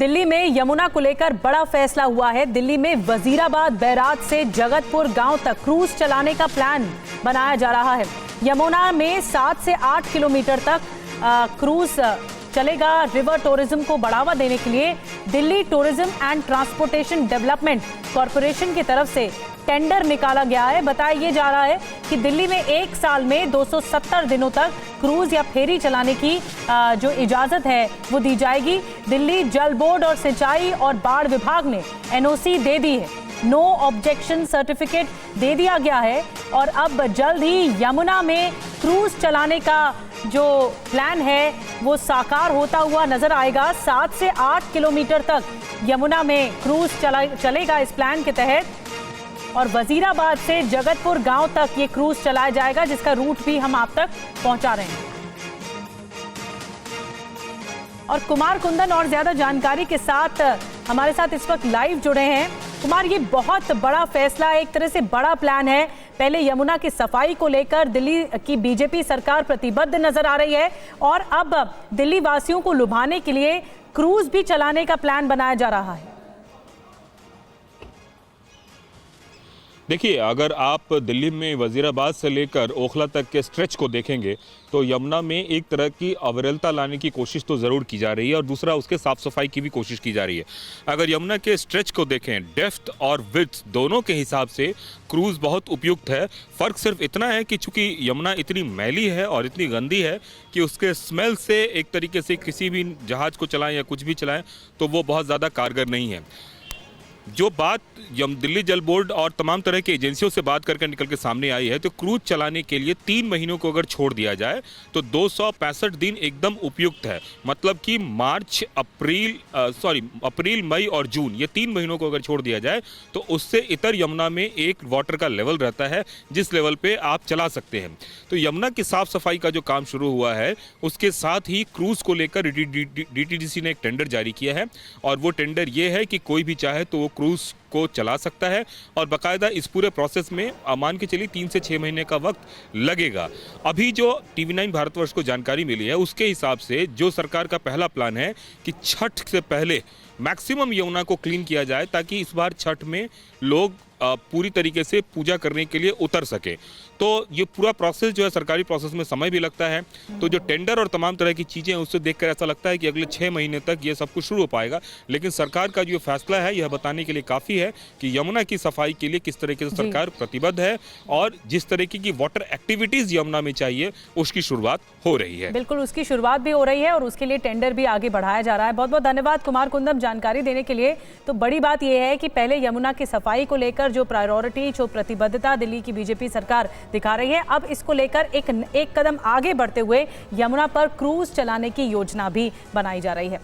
दिल्ली में यमुना को लेकर बड़ा फैसला हुआ है। दिल्ली में वजीराबाद बैराज से जगतपुर गांव तक क्रूज चलाने का प्लान बनाया जा रहा है। यमुना में 7 से 8 किलोमीटर तक क्रूज चलेगा। रिवर टूरिज्म को बढ़ावा देने के लिए Delhi tourism and transportation development corporation की तरफ से टेंडर निकाला गया है। बताया ये जा रहा है कि दिल्ली में एक साल में 270 दिनों तक क्रूज या फेरी चलाने की जो इजाजत है वो दी जाएगी। दिल्ली जल बोर्ड और सिंचाई और बाढ़ विभाग ने एनओसी दे दी है। नो ऑब्जेक्शन सर्टिफिकेट दे दिया गया है और अब जल्द ही यमुना में क्रूज चलाने का जो प्लान है वो साकार होता हुआ नजर आएगा। 7 से 8 किलोमीटर तक यमुना में क्रूज चलेगा इस प्लान के तहत और वजीराबाद से जगतपुर गांव तक ये क्रूज चलाया जाएगा, जिसका रूट भी हम आप तक पहुंचा रहे हैं। और कुमार कुंदन और ज्यादा जानकारी के साथ हमारे साथ इस वक्त लाइव जुड़े हैं। कुमार, ये बहुत बड़ा फैसला है, एक तरह से बड़ा प्लान है। पहले यमुना की सफाई को लेकर दिल्ली की बीजेपी सरकार प्रतिबद्ध नजर आ रही है और अब दिल्ली वासियों को लुभाने के लिए क्रूज भी चलाने का प्लान बनाया जा रहा है। देखिए, अगर आप दिल्ली में वजीराबाद से लेकर ओखला तक के स्ट्रेच को देखेंगे तो यमुना में एक तरह की अविरलता लाने की कोशिश तो ज़रूर की जा रही है और दूसरा उसके साफ़ सफाई की भी कोशिश की जा रही है। अगर यमुना के स्ट्रेच को देखें, डेप्थ और विड्थ दोनों के हिसाब से क्रूज़ बहुत उपयुक्त है। फ़र्क सिर्फ इतना है कि चूँकि यमुना इतनी मैली है और इतनी गंदी है कि उसके स्मेल से एक तरीके से किसी भी जहाज़ को चलाएँ या कुछ भी चलाएँ तो वो बहुत ज़्यादा कारगर नहीं है। जो बात दिल्ली जल बोर्ड और तमाम तरह की एजेंसियों से बात करके निकल के सामने आई है तो क्रूज चलाने के लिए 3 महीनों को अगर छोड़ दिया जाए तो 265 दिन एकदम उपयुक्त है। मतलब कि अप्रैल, मई और जून, ये 3 महीनों को अगर छोड़ दिया जाए तो उससे इतर यमुना में एक वाटर का लेवल रहता है जिस लेवल पे आप चला सकते हैं। तो यमुना की साफ सफाई का जो काम शुरू हुआ है उसके साथ ही क्रूज को लेकर डीटीडीसी ने एक टेंडर जारी किया है और वो टेंडर ये है कि कोई भी चाहे तो वो क्रूज को चला सकता है और बाकायदा इस पूरे प्रोसेस में मान के चलिए 3 से 6 महीने का वक्त लगेगा। अभी जो TV9 भारतवर्ष को जानकारी मिली है उसके हिसाब से जो सरकार का पहला प्लान है कि छठ से पहले मैक्सिमम यमुना को क्लीन किया जाए ताकि इस बार छठ में लोग पूरी तरीके से पूजा करने के लिए उतर सके। तो ये पूरा प्रोसेस जो है सरकारी प्रोसेस में समय भी लगता है। तो जो टेंडर और तमाम तरह की चीज़ें हैं उससे देखकर ऐसा लगता है कि अगले 6 महीने तक ये सब कुछ शुरू हो पाएगा। लेकिन सरकार का जो फैसला है यह बताने के लिए काफ़ी है कि यमुना की सफाई के लिए किस तरीके से सरकार प्रतिबद्ध है और जिस तरीके की वाटर एक्टिविटीज़ यमुना में चाहिए उसकी शुरुआत हो रही है। बिल्कुल, उसकी शुरुआत भी हो रही है और उसके लिए टेंडर भी आगे बढ़ाया जा रहा है। बहुत बहुत धन्यवाद कुमार कुंदन जानकारी देने के लिए। तो बड़ी बात यह है कि पहले यमुना की सफाई को लेकर जो प्रायोरिटी, जो प्रतिबद्धता दिल्ली की बीजेपी सरकार दिखा रही है, अब इसको लेकर एक कदम आगे बढ़ते हुए यमुना पर क्रूज चलाने की योजना भी बनाई जा रही है।